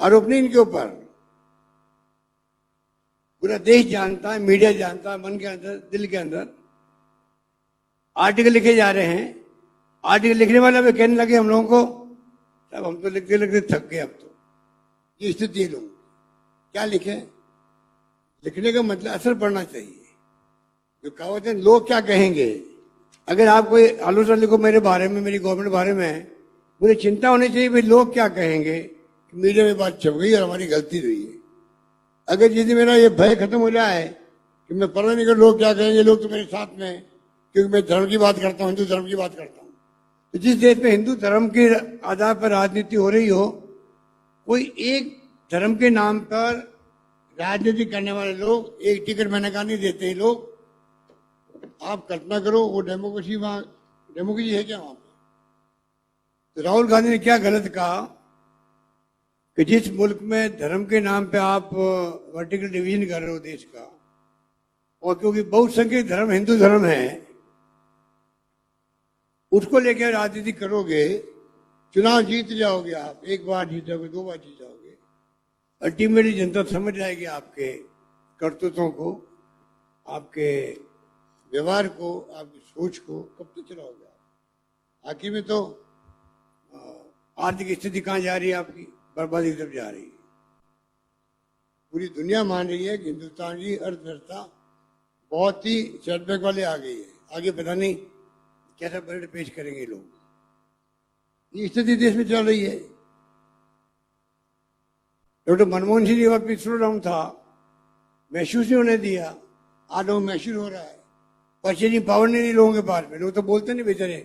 आरोप नहीं इनके ऊपर, पूरा देश जानता है, मीडिया जानता है, मन के अंदर, दिल के अंदर आर्टिकल लिखे जा रहे हैं। आर्टिकल लिखने वाले भी कहने लगे हम लोगों को, साहब हम तो लिखते लिखते थक गए, अब तो ये स्थिति है लोगों, क्या लिखे? लिखने का मतलब असर पड़ना चाहिए। जो कहावत है लोग क्या कहेंगे, अगर आप कोई आलोचना लिखो मेरे बारे में, मेरी गवर्नमेंट बारे में, मुझे चिंता होनी चाहिए भाई लोग क्या कहेंगे कि मीडिया में बात छप गई और हमारी गलती रही है। अगर जिस दिन मेरा ये भय खत्म हो जाए कि मैं पढ़ा नहीं कर लोग क्या कहेंगे, लोग तो मेरे साथ में, क्योंकि मैं धर्म की बात करता हूँ, हिंदू धर्म की बात करता हूँ। तो जिस देश में हिंदू धर्म के आधार पर राजनीति हो रही हो, कोई एक धर्म के नाम पर राजनीति करने वाले लोग एक टिकट मैंने कहा नहीं देते ही लोग। आप कल्पना करो वो डेमोक्रेसी, वहां डेमोक्रेसी है क्या वहां पर? तो राहुल गांधी ने क्या गलत कहा कि जिस मुल्क में धर्म के नाम पे आप वर्टिकल डिवीजन कर रहे हो देश का, और क्योंकि बहुसंख्यक धर्म हिंदू धर्म है, उसको लेकर राजनीति करोगे, चुनाव जीत जाओगे आप, एक बार जीत जाओगे, दो बार जीत जाओगे, अल्टीमेटली जनता समझ जाएगी आपके करतूतों को, आपके व्यवहार को, आपकी सोच को, कब तक चलाओगे आप? आखिर में तो आर्थिक स्थिति कहां जा रही है आपकी? बर्बादी की तरफ जा रही है। पूरी दुनिया मान रही है कि हिंदुस्तान की अर्थव्यवस्था बहुत ही सेटबैक वाले आ गई है, आगे पता नहीं कैसा बजट पेश करेंगे लोग। ये स्थिति देश में चल रही है। डॉक्टर मनमोहन सिंह जी वक्त स्लो डाउन था, महसूस नहीं होने दिया, आज लोग महसूस हो रहा है। परचेजिंग पावर नहीं लोगों के पास में, लोग तो बोलते नहीं बेचारे,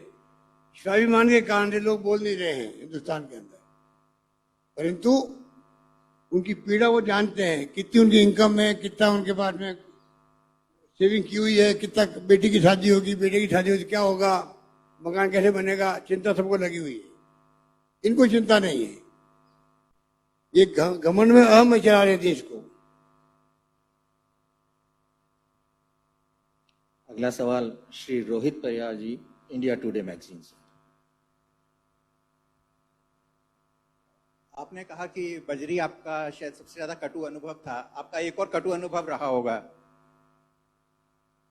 स्वाभिमान के कारण से लोग बोल नहीं रहे हैं हिंदुस्तान के अंदर, परंतु उनकी पीड़ा वो जानते हैं, कितनी उनकी इनकम है, कितना उनके पास में सेविंग की हुई है, कितना बेटी की शादी होगी, बेटे की शादी होगी, क्या होगा, मकान कैसे बनेगा, चिंता सबको लगी हुई है। इनको चिंता नहीं है, ये घमंड में अहम चला रहे देश को। अगला सवाल श्री रोहित परियार जी, इंडिया टुडे मैगजीन से। आपने कहा कि बजरी आपका शायद सबसे ज्यादा कटु अनुभव था। आपका एक और कटु अनुभव रहा होगा,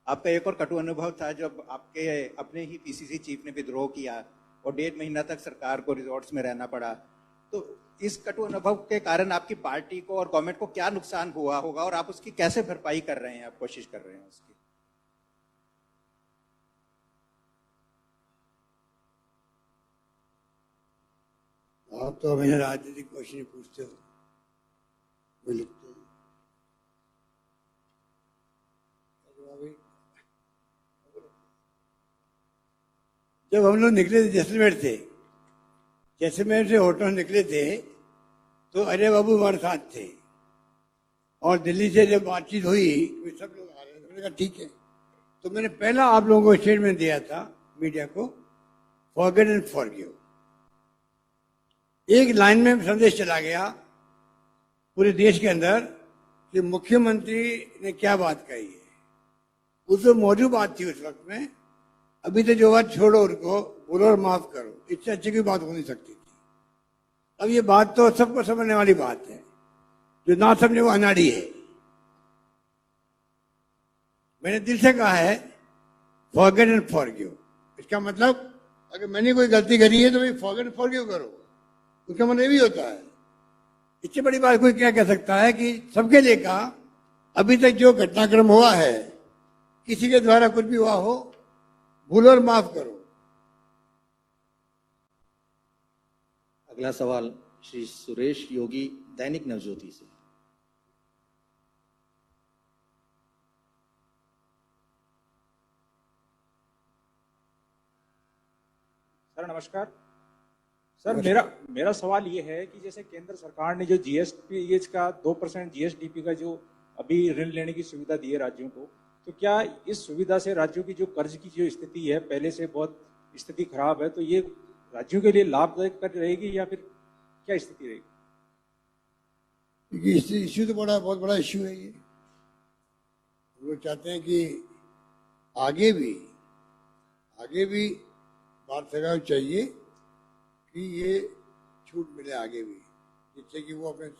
आपका एक और कटु अनुभव था जब आपके अपने ही पीसीसी चीफ ने विद्रोह किया और 1.5 महीना तक सरकार को रिजॉर्ट्स में रहना पड़ा। तो इस कटु अनुभव के कारण आपकी पार्टी को और गवर्नमेंट को क्या नुकसान हुआ होगा और आप उसकी कैसे भरपाई कर रहे हैं, आप कोशिश कर रहे हैं उसकी? आप तो हमें राजनीतिक क्वेश्चन पूछते हो, वो लिखते हो। जब हम लोग निकले थे जैसलमेर से, जैसलमेर से होटल निकले थे तो अजय बाबू हमारे साथ थे, और दिल्ली से जब बातचीत हुई तो सब लोग आ रहे थे, मैंने कहा ठीक है। तो मैंने पहला आप लोगों को स्टेटमेंट दिया था मीडिया को, फॉरगेट एंड फॉरगिव। एक लाइन में संदेश चला गया पूरे देश के अंदर कि मुख्यमंत्री ने क्या बात कही है, उसमें मौजूद बात थी उस वक्त में। अभी तो जो बात छोड़ो, उनको बोलो और माफ करो, इससे अच्छी कोई बात हो नहीं सकती थी। अब ये बात तो सबको समझने वाली बात है, जो ना समझे वो अनाड़ी है। मैंने दिल से कहा है फॉरगेट एंड फॉरगिव। इसका मतलब अगर मैंने कोई गलती करी है तो भाई फॉरगेट एंड फॉरगिव करो, उसका मतलब ये भी होता है। इससे बड़ी बात कोई क्या कह सकता है कि सबके लिए कहा, अभी तक जो घटनाक्रम हुआ है, किसी के द्वारा कुछ भी हुआ हो, भूलो और माफ करो। अगला सवाल श्री सुरेश योगी, दैनिक नवज्योति से। सर नमस्कार। सर मेरा सवाल ये है कि जैसे केंद्र सरकार ने जो जीएसटी का 2% जीएसडीपी का जो अभी ऋण लेने की सुविधा दी है राज्यों को, तो क्या इस सुविधा से राज्यों की जो कर्ज की जो स्थिति है, पहले से बहुत स्थिति खराब है, तो ये राज्यों के लिए लाभदायक रहेगी या फिर क्या स्थिति रहेगी? इश्यू तो बहुत बड़ा इश्यू है। ये हम लोग चाहते हैं कि आगे भी बात सरकार चाहिए कि ये छूट मिले आगे भी। जिससे कि वो अपने